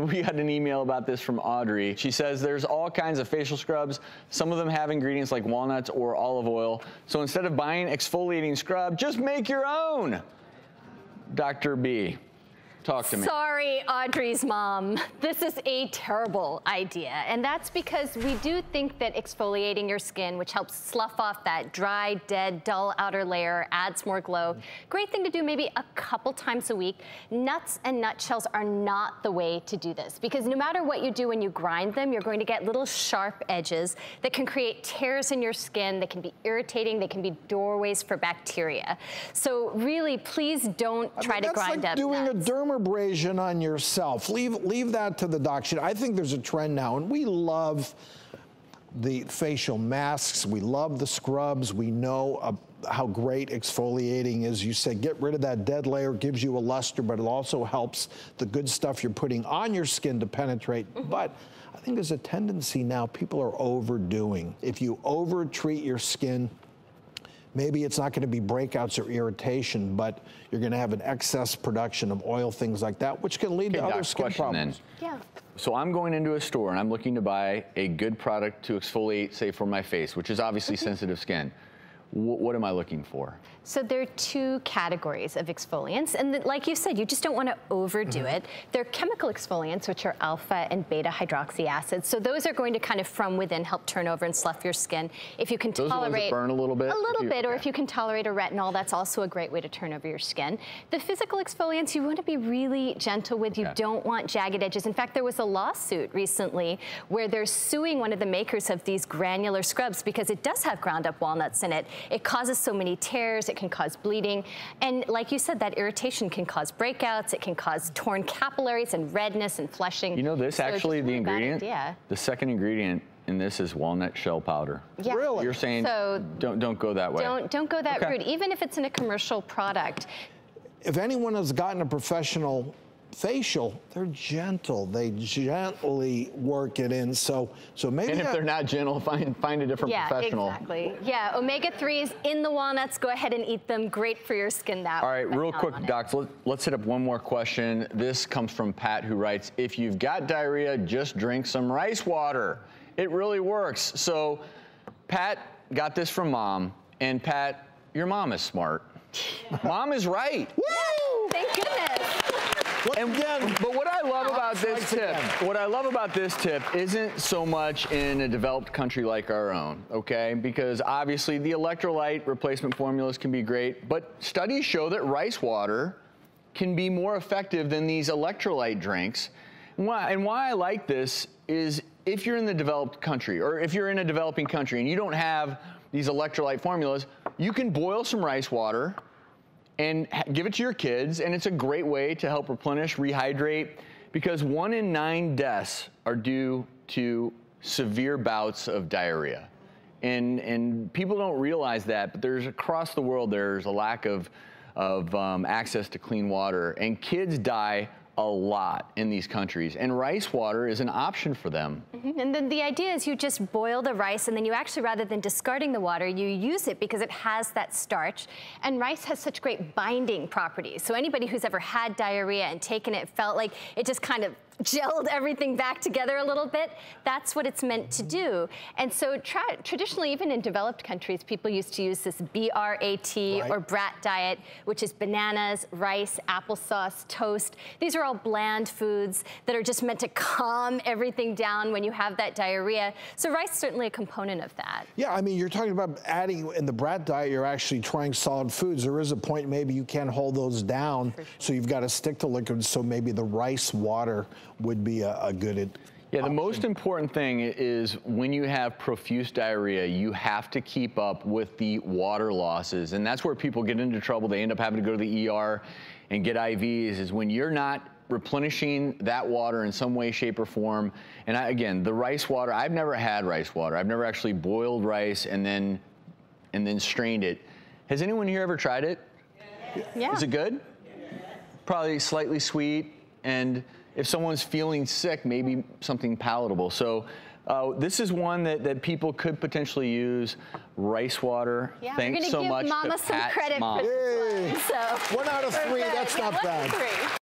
We got an email about this from Audrey. She says there's all kinds of facial scrubs. Some of them have ingredients like walnuts or olive oil. So instead of buying exfoliating scrub, just make your own. Dr. B, talk to me. Sorry, Audrey's mom. This is a terrible idea. And that's because we do think that exfoliating your skin, which helps slough off that dry, dead, dull outer layer, adds more glow. Great thing to do maybe a couple times a week. Nuts and nutshells are not the way to do this, because no matter what you do when you grind them, you're going to get little sharp edges that can create tears in your skin, that can be irritating, they can be doorways for bacteria. So really, please don't try to grind up doing nuts. a dermabrasion on yourself. Leave that to the doctor. I think there's a trend now, and we love the facial masks. We love the scrubs. We know how great exfoliating is. You said get rid of that dead layer, gives you a luster, but it also helps the good stuff you're putting on your skin to penetrate. But I think there's a tendency now, people are overdoing. If you over-treat your skin, maybe it's not going to be breakouts or irritation, but you're going to have an excess production of oil, things like that, which can lead to other skin problems. Yeah. So I'm going into a store and I'm looking to buy a good product to exfoliate, say, for my face, which is obviously sensitive skin. What am I looking for? So there are two categories of exfoliants, and like you said, you just don't want to overdo it. They're chemical exfoliants, which are alpha and beta hydroxy acids. So those are going to kind of from within help turn over and slough your skin. If you can those tolerate are the ones that burn a little bit, or if you can tolerate a retinol, that's also a great way to turn over your skin. The physical exfoliants, you want to be really gentle with. You don't want jagged edges. In fact, there was a lawsuit recently where they're suing one of the makers of these granular scrubs because it does have ground up walnuts in it. It causes so many tears, it can cause bleeding, and like you said, that irritation can cause breakouts, it can cause torn capillaries and redness and flushing. You know this, so actually, the ingredient, the second ingredient in this is walnut shell powder. Yeah. Really? You're saying so don't go that way. Don't go that route, even if it's in a commercial product. If anyone has gotten a professional facial, they're gentle. They gently work it in. So maybe. And if they're not gentle, find a different professional. Yeah, exactly. Yeah, omega-3s in the walnuts. Go ahead and eat them. Great for your skin that way. All right, real quick, Doc. Let's hit up one more question. This comes from Pat, who writes, "If you've got diarrhea, just drink some rice water. It really works." So, Pat got this from Mom, and Pat, your mom is smart. Mom is right. Woo! Thank goodness. And but what I love about this tip, isn't so much in a developed country like our own, okay? Because obviously the electrolyte replacement formulas can be great, but studies show that rice water can be more effective than these electrolyte drinks. And why I like this is if you're in the developed country, or if you're in a developing country and you don't have these electrolyte formulas, you can boil some rice water and give it to your kids, and it's a great way to help replenish, rehydrate, because 1 in 9 deaths are due to severe bouts of diarrhea. And people don't realize that, but across the world, there's a lack of access to clean water, and kids die a lot in these countries, and rice water is an option for them. And then the idea is you just boil the rice, and then you actually, rather than discarding the water, you use it because it has that starch, and rice has such great binding properties. So anybody who's ever had diarrhea and taken it felt like it just kind of gelled everything back together a little bit. That's what it's meant to do. And so traditionally, even in developed countries, people used to use this BRAT or BRAT diet, which is bananas, rice, applesauce, toast. These are all bland foods that are just meant to calm everything down when you have that diarrhea. So rice is certainly a component of that. Yeah, I mean, you're talking about adding, in the BRAT diet, you're actually trying solid foods. There is a point maybe you can't hold those down, so you've got to stick to liquids, so maybe the rice water would be a good Yeah, the most important thing is when you have profuse diarrhea, you have to keep up with the water losses, and that's where people get into trouble. They end up having to go to the ER and get IVs, is when you're not replenishing that water in some way, shape, or form. And again, the rice water, I've never had rice water. I've never actually boiled rice and then strained it. Has anyone here ever tried it? Yeah. Is it good? Probably slightly sweet, and if someone's feeling sick, maybe something palatable. So this is one that people could potentially use. Rice water. Yeah, Thanks so much Mama to some Pat's credit mom. for this one. So 1 out of 3, that's not bad.